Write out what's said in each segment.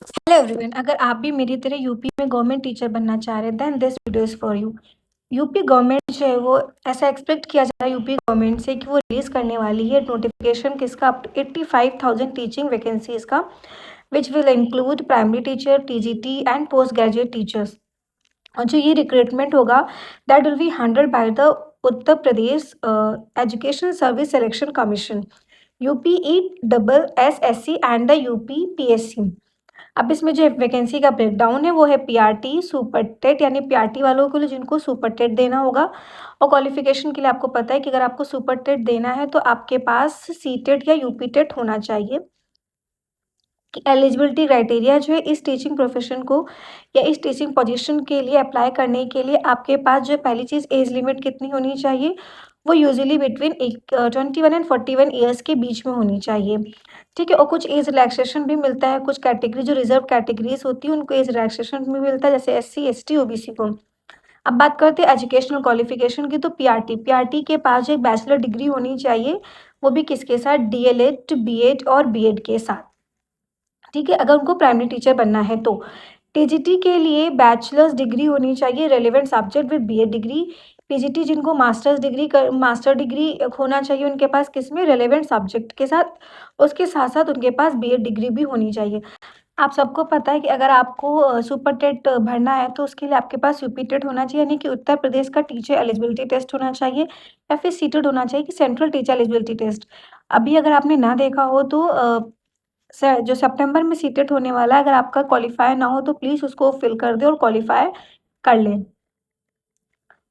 Hello everyone, अगर आप भी मेरी तरह यूपी में गवर्नमेंट टीचर बनना चाह रहे हैं then this video is for you. UP government जो है वो ऐसा एक्सपेक्ट किया जा रहा है यूपी गवर्नमेंट से कि वो रिलीज़ करने वाली है नोटिफिकेशन किसका, अप टू 85,000 टीचिंग वैकेंसीज का, which will include primary teacher, TGT and post graduate teachers. और जो ये रिक्रूटमेंट होगा that will be handled by the Uttar Pradesh education service selection commission, UPESSC and the UPPSC। अब इसमें जो वैकेंसी का ब्रेकडाउन है वो है पीआरटी, सुपर टेट, यानी पीआरटी वालों के लिए जिनको सुपर टेट देना होगा। और क्वालिफिकेशन के लिए आपको पता है कि अगर आपको सुपर टेट देना है तो आपके पास सी टेट या यूपी टेट होना चाहिए। कि एलिजिबिलिटी क्राइटेरिया जो है इस टीचिंग प्रोफेशन को या इस टीचिंग पोजीशन के लिए अप्लाई करने के लिए आपके पास जो पहली चीज़ एज लिमिट कितनी होनी चाहिए, वो यूजुअली बिटवीन 21 एंड 41 ईयर्स के बीच में होनी चाहिए। ठीक है, और कुछ एज रिलैक्सेशन भी मिलता है, कुछ कैटेगरी जो रिजर्व कैटेगरीज होती है उनको एज रिलैक्सेशन भी मिलता है, जैसे SC ST OBC को। अब बात करते हैं एजुकेशनल क्वालिफिकेशन की, तो पीआरटी के पास जो एक बैचलर डिग्री होनी चाहिए, वो भी किसके साथ, DLED BEd और BEd के साथ। ठीक है, अगर उनको प्राइमरी टीचर बनना है तो टीजीटी के लिए बैचलर्स डिग्री होनी चाहिए relevant subject with BEd degree. PGT जिनको मास्टर डिग्री होना चाहिए उनके पास किसमें, रेलेवेंट सब्जेक्ट के साथ, उसके साथ साथ उनके पास बीएड डिग्री भी होनी चाहिए। आप सबको पता है कि अगर आपको सुपर टेट भरना है तो उसके लिए आपके पास यूपी टेट होना चाहिए, यानी कि उत्तर प्रदेश का टीचर एलिजिबिलिटी टेस्ट होना चाहिए, या फिर सीटेड होना चाहिए कि सेंट्रल टीचर एलिजिबिलिटी टेस्ट। अभी अगर आपने ना देखा हो तो सर जो सितंबर में सीटेट होने वाला है, अगर आपका क्वालिफाई ना हो तो प्लीज़ उसको फिल कर दें और क्वालिफाई कर लें।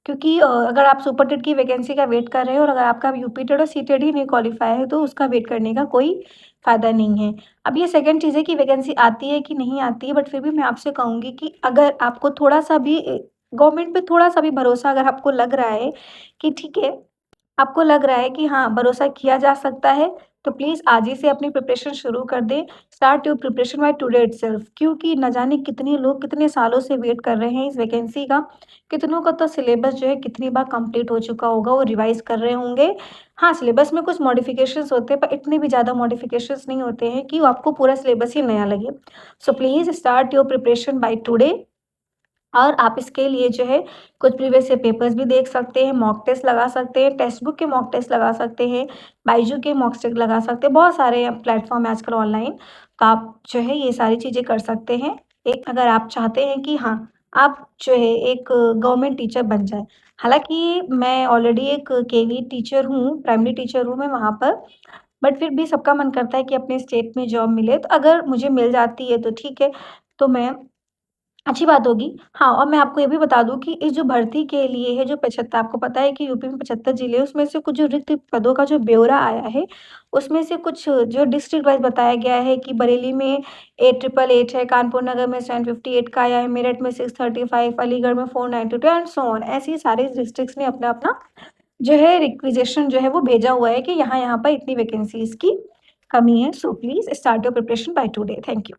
क्योंकि अगर आप सुपर टेट की वैकेंसी का वेट कर रहे हो और अगर आपका यूपी टेट और सीटेट ही नहीं क्वालिफाई है तो उसका वेट करने का कोई फ़ायदा नहीं है। अब ये सेकंड चीज़ है कि वैकेंसी आती है कि नहीं आती है, बट फिर भी मैं आपसे कहूँगी कि अगर आपको थोड़ा-सा भी गवर्नमेंट पे थोड़ा-सा भी भरोसा अगर आपको लग रहा है कि ठीक है, आपको लग रहा है कि हाँ, भरोसा किया जा सकता है, तो प्लीज़ आज ही से अपनी प्रिपरेशन शुरू कर दें। Start your preparation by today itself, क्योंकि न जाने कितने लोग कितने सालों से वेट कर रहे हैं इस वैकेंसी का। कितनों का तो सिलेबस जो है कितनी बार कंप्लीट हो चुका होगा, वो रिवाइज़ कर रहे होंगे। हाँ, सिलेबस में कुछ मॉडिफ़िकेशंस होते हैं, पर इतने भी ज़्यादा मॉडिफ़िकेशंस नहीं होते हैं कि वो आपको पूरा सिलेबस ही नया लगे। So please start your preparation by today. और आप इसके लिए जो है कुछ प्रीवियस ईयर पेपर्स भी देख सकते हैं, मॉक टेस्ट लगा सकते हैं, टेक्स्ट बुक के मॉक टेस्ट लगा सकते हैं, बायजू के मॉक टेस्ट लगा सकते हैं। बहुत सारे प्लेटफॉर्म है आजकल ऑनलाइन, तो आप जो है ये सारी चीज़ें कर सकते हैं। एक अगर आप चाहते हैं कि हाँ, आप जो है एक गवर्नमेंट टीचर बन जाएँ। हालाँकि मैं ऑलरेडी एक केवी टीचर हूँ, प्राइमरी टीचर हूँ मैं वहाँ पर, बट फिर भी सबका मन करता है कि अपने स्टेट में जॉब मिले, तो अगर मुझे मिल जाती है तो ठीक है, तो मैं अच्छी बात होगी। हाँ, और मैं आपको ये भी बता दूँ कि इस जो भर्ती के लिए है जो 75, आपको पता है कि यूपी में 75 ज़िले हैं, उसमें से कुछ जो रिक्त पदों का जो ब्यौरा आया है, उसमें से कुछ जो डिस्ट्रिक्ट वाइज़ बताया गया है कि बरेली में 8888 है, कानपुर नगर में 758 का आया है, मेरठ में 635, अलीगढ़ में 492 एंड सो ऑन। ऐसे ही सारे डिस्ट्रिक्ट्स ने अपना-अपना जो है रिक्विज़िशन जो है वो भेजा हुआ है कि यहाँ-यहाँ पर इतनी वैकेंसीज़ की कमी है। So please start your preparation by today. Thank you.